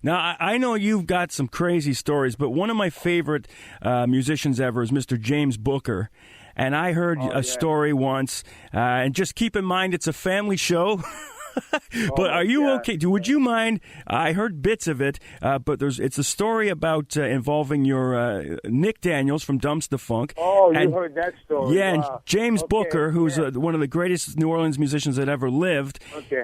Now, I know you've got some crazy stories, but one of my favorite musicians ever is Mr. James Booker. And I heard a story once, and just keep in mind it's a family show. But are you okay? Would you mind? I heard bits of it, but it's a story about involving your Nick Daniels from Dumps the Funk. Oh, you heard that story? Yeah, wow. and James Booker, who's one of the greatest New Orleans musicians that ever lived,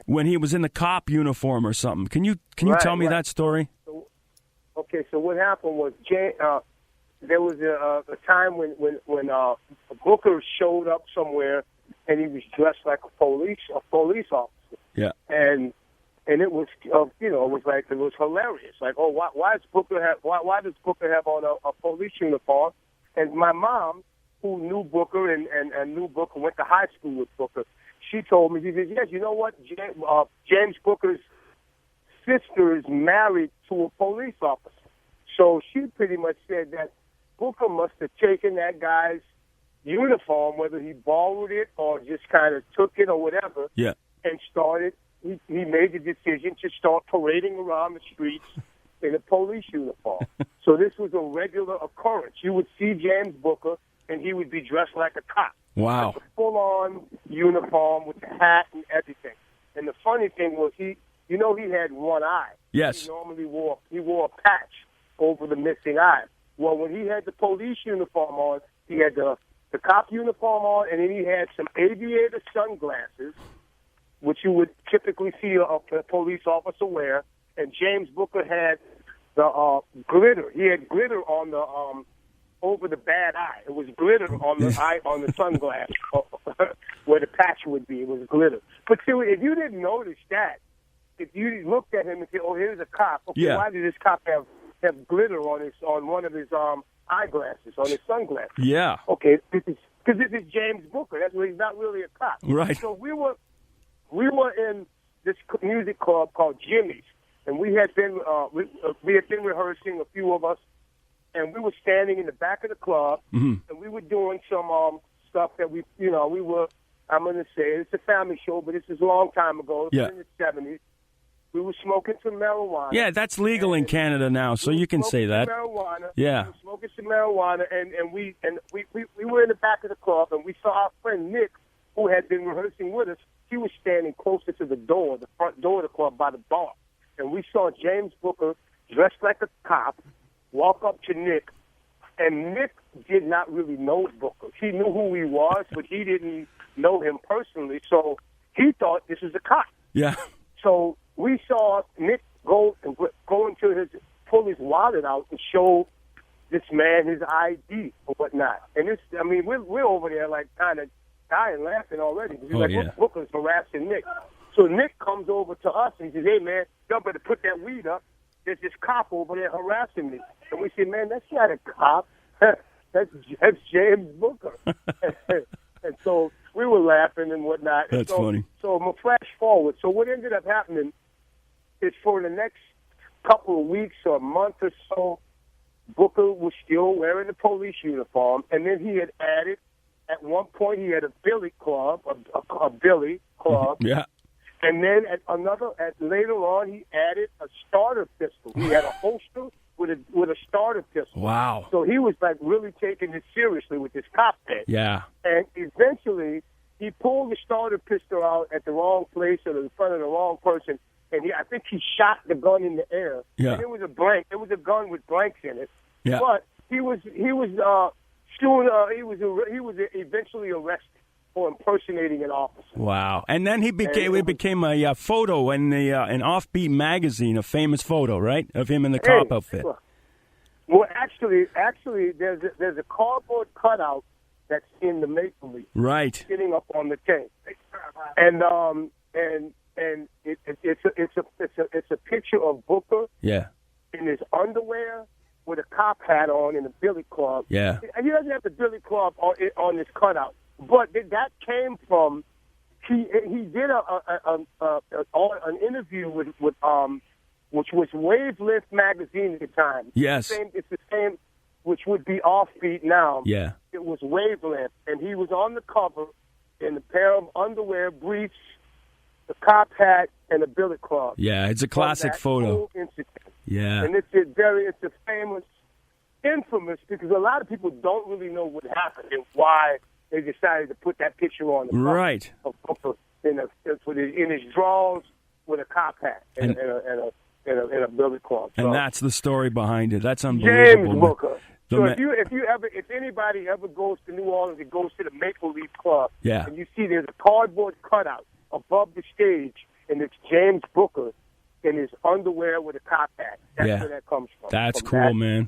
when he was in the cop uniform or something. Can you tell me that story? So what happened was there was a time when Booker showed up somewhere and he was dressed like a police officer. Yeah. And it was it was hilarious. Like, oh, why does Booker have on a police uniform? And my mom, who knew Booker and knew Booker, went to high school with Booker. She told me, she said, yes, you know what? James Booker's sister is married to a police officer. So she pretty much said that Booker must have taken that guy's uniform, whether he borrowed it or just kind of took it or whatever, and started. He made the decision to start parading around the streets in a police uniform. So this was a regular occurrence. You would see James Booker, and he would be dressed like a cop. Wow. Like a full-on uniform with the hat and everything. And the funny thing was he had one eye. Yes. He normally wore a patch over the missing eye. Well, when he had the police uniform on, he had the cop uniform on, and then he had some aviator sunglasses, which you would typically see a police officer wear. And James Booker had the glitter. He had glitter on the over the bad eye. It was glitter on the eye on the sunglass where the patch would be. It was glitter. But see, if you didn't notice that, if you looked at him and said, "Oh, here's a cop," okay, why did this cop have glitter on one of his eyeglasses, on his sunglasses? Yeah. Okay, because this is James Booker. That's why he's not really a cop. Right. So we were in this music club called Jimmy's, and we had been rehearsing, a few of us, and we were standing in the back of the club, and we were doing some stuff that we were. I'm going to say it's a family show, but this is a long time ago. It was in the 70s. We were smoking some marijuana. Yeah, that's legal in Canada now, so you can say that. Marijuana. Yeah. We were smoking some marijuana, and we were in the back of the club, and we saw our friend Nick, who had been rehearsing with us. He was standing closer to the front door of the club by the bar, and we saw James Booker dressed like a cop walk up to Nick, and Nick did not really know Booker. He knew who he was, but he didn't know him personally, so he thought this was a cop. Yeah. So we saw Nick pull his wallet out and show this man his ID or whatnot. And we're over there like kind of dying laughing already. Because Booker's harassing Nick. So Nick comes over to us and he says, "Hey man, y'all better put that weed up. There's this cop over there harassing me." And we said, "Man, that's not a cop. That's James Booker." And so we were laughing and whatnot. That's funny. So I'm going to flash forward. So what ended up happening is for the next couple of weeks or a month or so, Booker was still wearing the police uniform, and then he had added, at one point, he had a billy club, a billy club. Yeah. And then later on, he added a starter pistol. He had a holster with a starter pistol. Wow. So he was like really taking it seriously with this cop thing. Yeah. And eventually, he pulled the starter pistol out at the wrong place or in front of the wrong person, and I think he shot the gun in the air. Yeah. And it was a blank. It was a gun with blanks in it. Yeah. But he was eventually arrested for impersonating an officer. Wow. And then it became a photo in an Offbeat magazine, a famous photo, right, of him in the cop outfit. Well, actually, there's a cardboard cutout that's in the Maple Leaf, right, sitting up on the tank, and it's a picture of Booker, in his underwear with a cop hat on in a billy club. Yeah, and he doesn't have the billy club on his cutout, but that came from he did an interview with which was Wavelength magazine at the time. Yes, it's the same, which would be Offbeat now. Yeah, it was Wavelength, and he was on the cover in a pair of underwear, briefs, the cop hat, and a billy club. Yeah, it's a classic photo. Yeah. And it's a famous, infamous, because a lot of people don't really know what happened and why they decided to put that picture on the front Right. of Booker in his drawers with a cop hat and a billy club. And that's the story behind it. That's James unbelievable. Booker. So if anybody ever goes to New Orleans and goes to the Maple Leaf Club, Yeah. and you see there's a cardboard cutout above the stage, and it's James Booker in his underwear with a cop hat. That's where that comes from. That's cool, man.